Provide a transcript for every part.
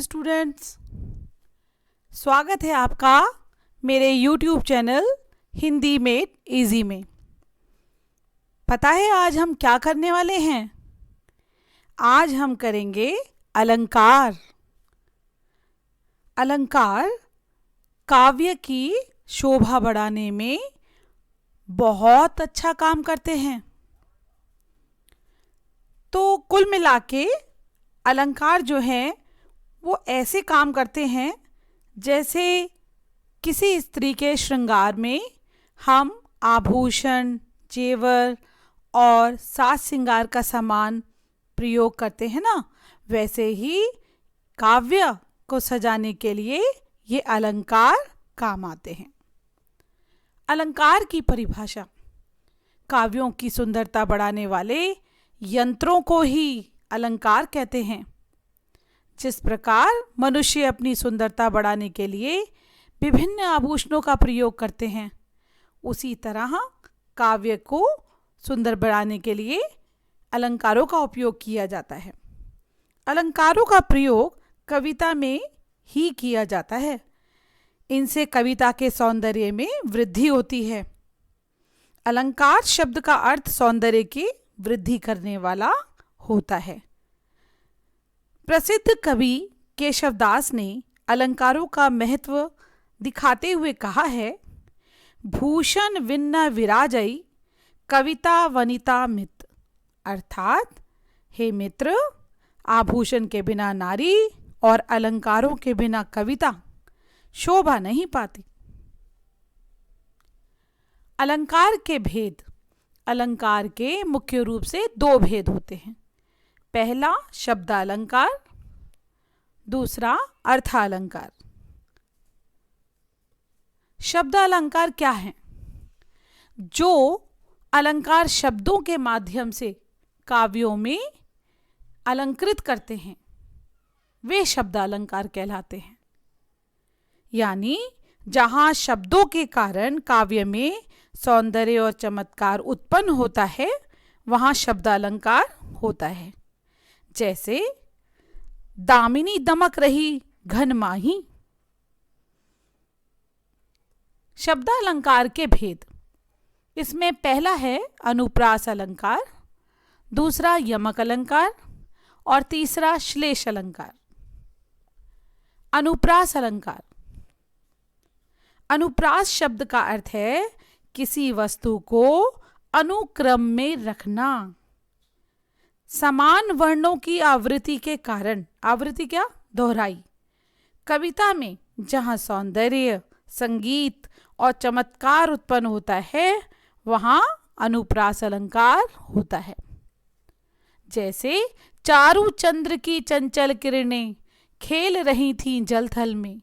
Students, स्वागत है आपका मेरे YouTube चैनल हिंदी में इजी में। पता है आज हम क्या करने वाले हैं? आज हम करेंगे अलंकार। अलंकार काव्य की शोभा बढ़ाने में बहुत अच्छा काम करते हैं। तो कुल मिला के अलंकार जो हैं वो ऐसे काम करते हैं जैसे किसी स्त्री के श्रृंगार में हम आभूषण, जेवर और साज श्रृंगार का सामान प्रयोग करते हैं ना, वैसे ही काव्य को सजाने के लिए ये अलंकार काम आते हैं। अलंकार की परिभाषा काव्यों की सुंदरता बढ़ाने वाले यंत्रों को ही अलंकार कहते हैं। जिस प्रकार मनुष्य अपनी सुंदरता बढ़ाने के लिए विभिन्न आभूषणों का प्रयोग करते हैं, उसी तरह काव्य को सुंदर बनाने के लिए अलंकारों का उपयोग किया जाता है। अलंकारों का प्रयोग कविता में ही किया जाता है। इनसे कविता के सौंदर्य में वृद्धि होती है। अलंकार शब्द का अर्थ सौंदर्य की वृद्धि करने वाला होता है। प्रसिद्ध कवि केशवदास ने अलंकारों का महत्व दिखाते हुए कहा है, भूषण विन्न विराजई कविता वनिता मित। अर्थात हे मित्र, आभूषण के बिना नारी और अलंकारों के बिना कविता शोभा नहीं पाती। अलंकार के भेद। अलंकार के मुख्य रूप से दो भेद होते हैं। पहला शब्दालंकार, दूसरा अर्थालंकार। शब्दालंकार क्या है? जो अलंकार शब्दों के माध्यम से काव्यों में अलंकृत करते हैं, वे शब्दालंकार कहलाते हैं। यानी जहां शब्दों के कारण काव्य में सौंदर्य और चमत्कार उत्पन्न होता है, वहां शब्दालंकार होता है। जैसे दामिनी दमक रही घन माही। शब्दालंकार के भेद। इसमें पहला है अनुप्रास अलंकार, दूसरा यमक अलंकार और तीसरा श्लेष अलंकार। अनुप्रास अलंकार। अनुप्रास शब्द का अर्थ है किसी वस्तु को अनुक्रम में रखना। समान वर्णों की आवृत्ति के कारण, आवृत्ति क्या? दोहराई। कविता में जहाँ सौंदर्य, संगीत और चमत्कार उत्पन्न होता है, वहाँ अनुप्रास अलंकार होता है। जैसे चारु चंद्र की चंचल किरणें खेल रही थीं जलथल में।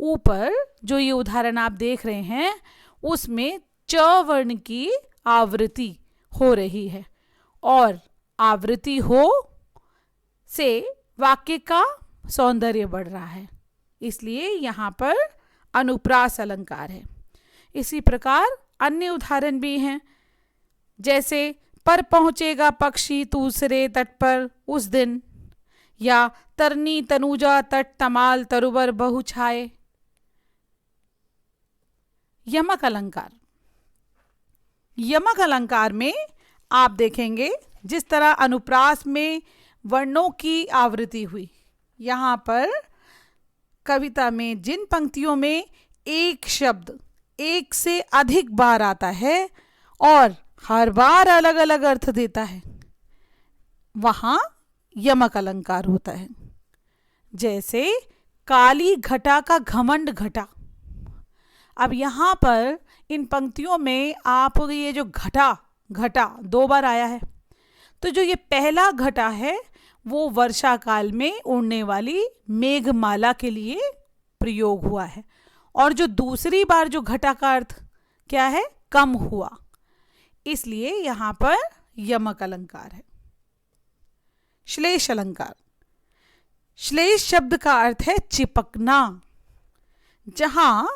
ऊपर जो ये उदाहरण आप देख रहे हैं, उसमें च वर्ण की आवृत्ति हो रही है और आवृत्ति हो से वाक्य का सौंदर्य बढ़ रहा है, इसलिए यहाँ पर अनुप्रास अलंकार है। इसी प्रकार अन्य उदाहरण भी हैं, जैसे पर पहुँचेगा पक्षी दूसरे तट पर उस दिन, या तरनी तनुजा तट तमाल तरुबर बहु छाए। यमक अलंकार। यमक अलंकार में आप देखेंगे जिस तरह अनुप्रास में वर्णों की आवृत्ति हुई, यहाँ पर कविता में जिन पंक्तियों में एक शब्द एक से अधिक बार आता है और हर बार अलग अलग अर्थ देता है, वहाँ यमक अलंकार होता है। जैसे काली घटा का घमंड घटा। अब यहाँ पर इन पंक्तियों में आप ये जो घटा घटा दो बार आया है, तो जो ये पहला घटा है वो वर्षा काल में उड़ने वाली मेघमाला के लिए प्रयोग हुआ है, और जो दूसरी बार जो घटा का अर्थ क्या है? कम हुआ, इसलिए यहाँ पर यमक अलंकार है। श्लेष अलंकार। श्लेष शब्द का अर्थ है चिपकना। जहां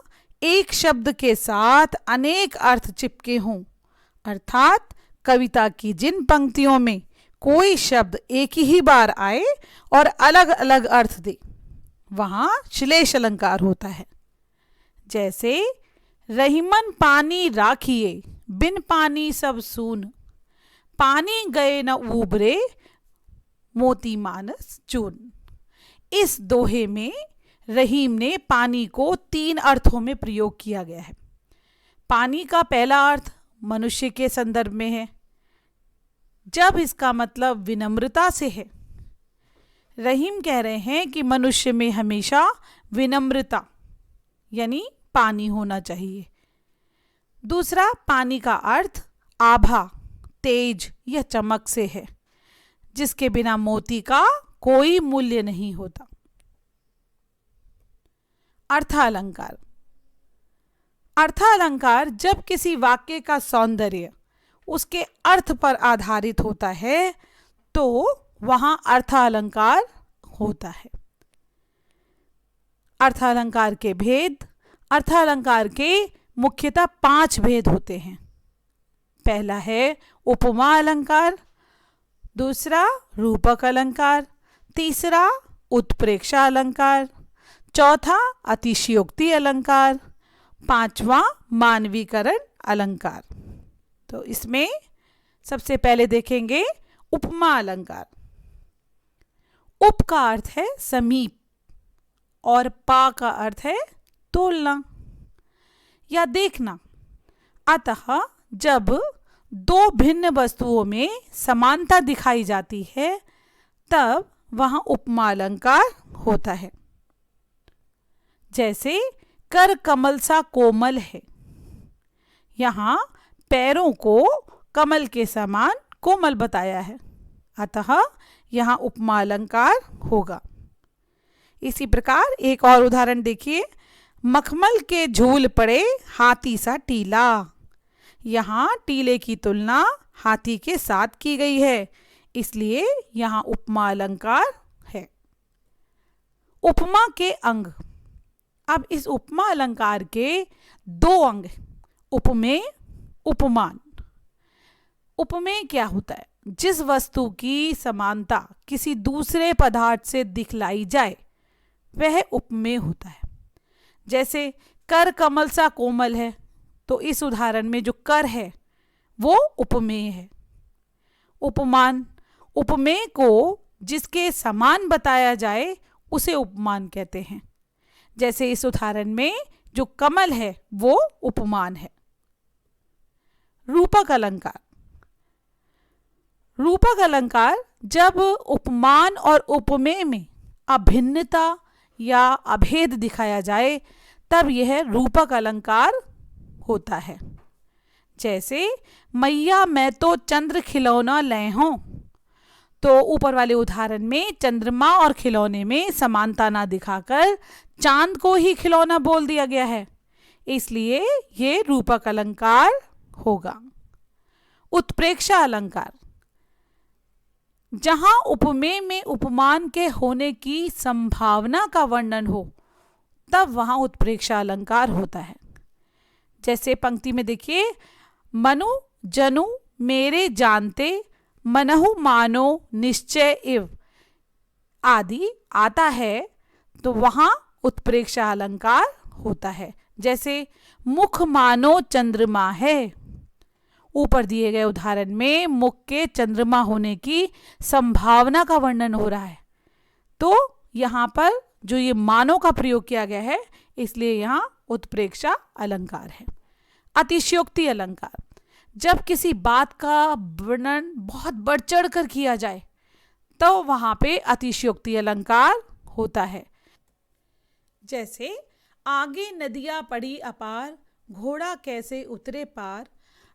एक शब्द के साथ अनेक अर्थ चिपके हों, अर्थात कविता की जिन पंक्तियों में कोई शब्द एक ही बार आए और अलग अलग अर्थ दे, वहाँ श्लेष अलंकार होता है। जैसे रहीमन पानी राखिए, बिन पानी सब सून, पानी गए न उबरे, मोती मानस चून। इस दोहे में रहीम ने पानी को 3 अर्थों में प्रयोग किया गया है। पानी का पहला अर्थ मनुष्य के संदर्भ में है, जब इसका मतलब विनम्रता से है। रहीम कह रहे हैं कि मनुष्य में हमेशा विनम्रता यानी पानी होना चाहिए। दूसरा, पानी का अर्थ आभा, तेज या चमक से है, जिसके बिना मोती का कोई मूल्य नहीं होता। अर्थालंकार। अर्थालंकार जब किसी वाक्य का सौंदर्य उसके अर्थ पर आधारित होता है तो वहां अर्थालंकार होता है। अर्थालंकार के भेद। अर्थालंकार के मुख्यतः 5 भेद होते हैं। पहला है उपमा अलंकार, दूसरा रूपक अलंकार, तीसरा उत्प्रेक्षा अलंकार, चौथा अतिशयोक्ति अलंकार, पांचवा मानवीकरण अलंकार। तो इसमें सबसे पहले देखेंगे उपमा अलंकार। उप का अर्थ है समीप और पा का अर्थ है तोलना या देखना। अतः जब 2 भिन्न वस्तुओं में समानता दिखाई जाती है तब वहां उपमा अलंकार होता है। जैसे कर कमल सा कोमल है, यहां पैरों को कमल के समान कोमल बताया है, अतः यहां उपमा अलंकार होगा। इसी प्रकार एक और उदाहरण देखिए। मखमल के झूल पड़े हाथी सा टीला, यहां टीले की तुलना हाथी के साथ की गई है, इसलिए यहां उपमा अलंकार है। उपमा के अंग। अब इस उपमा अलंकार के 2 अंग, उपमेय, उपमान। उपमेय क्या होता है? जिस वस्तु की समानता किसी दूसरे पदार्थ से दिखलाई जाए वह उपमेय होता है। जैसे कर कमल सा कोमल है, तो इस उदाहरण में जो कर है वो उपमेय है। उपमान। उपमेय को जिसके समान बताया जाए उसे उपमान कहते हैं। जैसे इस उदाहरण में जो कमल है वो उपमान है। रूपक अलंकार। रूपक अलंकार जब उपमान और उपमेय में अभिन्नता या अभेद दिखाया जाए तब यह रूपक अलंकार होता है। जैसे मैया मैं तो चंद्र खिलौना ले हूं, तो ऊपर वाले उदाहरण में चंद्रमा और खिलौने में समानता ना दिखाकर चांद को ही खिलौना बोल दिया गया है, इसलिए ये रूपक अलंकार होगा। उत्प्रेक्षा अलंकार। जहां उपमेय में उपमान के होने की संभावना का वर्णन हो तब वहां उत्प्रेक्षा अलंकार होता है। जैसे पंक्ति में देखिए, मनु जनु मेरे जानते, मनहु मानो निश्चय इव आदि आता है तो वहां उत्प्रेक्षा अलंकार होता है। जैसे मुख मानो चंद्रमा है, ऊपर दिए गए उदाहरण में मुख के चंद्रमा होने की संभावना का वर्णन हो रहा है, तो यहां पर जो ये मानो का प्रयोग किया गया है इसलिए यहां उत्प्रेक्षा अलंकार है। अतिशयोक्ति अलंकार। जब किसी बात का वर्णन बहुत बढ़ चढ़ कर किया जाए तो वहां पे अतिशयोक्ति अलंकार होता है। जैसे आगे नदियां पड़ी अपार, घोड़ा कैसे उतरे पार,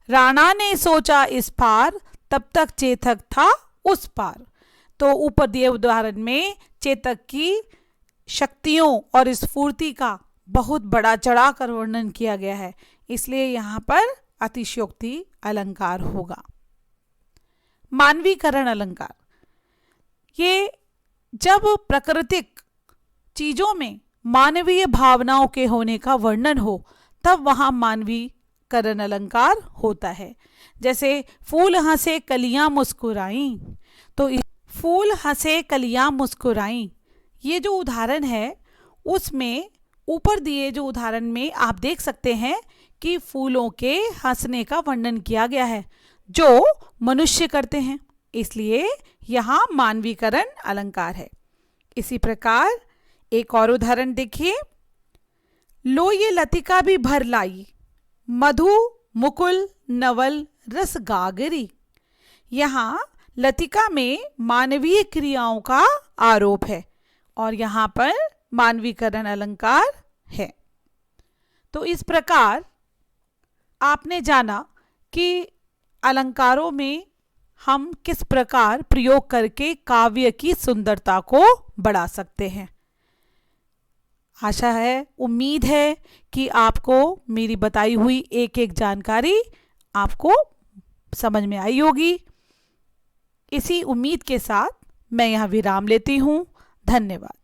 राणा ने सोचा इस पार, तब तक चेतक था उस पार। तो ऊपर दिए उदाहरण में चेतक की शक्तियों और स्फूर्ति का बहुत बड़ा चढ़ाकर वर्णन किया गया है, इसलिए यहाँ पर अतिशयोक्ति अलंकार होगा। मानवीकरण अलंकार। ये जब प्राकृतिक चीजों में मानवीय भावनाओं के होने का वर्णन हो तब वहां मानवीकरण अलंकार होता है। जैसे फूल हंसे कलियां मुस्कुराई, तो फूल हंसे कलियां मुस्कुराई ये जो उदाहरण है उसमें ऊपर दिए जो उदाहरण में आप देख सकते हैं कि फूलों के हंसने का वर्णन किया गया है जो मनुष्य करते हैं, इसलिए यहाँ मानवीकरण अलंकार है। इसी प्रकार एक और उदाहरण देखिए। लो ये लतिका भी भर लाई, मधु मुकुल नवल रस गागरी। यहाँ लतिका में मानवीय क्रियाओं का आरोप है और यहाँ पर मानवीकरण अलंकार है। तो इस प्रकार आपने जाना कि अलंकारों में हम किस प्रकार प्रयोग करके काव्य की सुंदरता को बढ़ा सकते हैं। आशा है, उम्मीद है कि आपको मेरी बताई हुई एक एक जानकारी आपको समझ में आई होगी। इसी उम्मीद के साथ मैं यहाँ विराम लेती हूँ। धन्यवाद।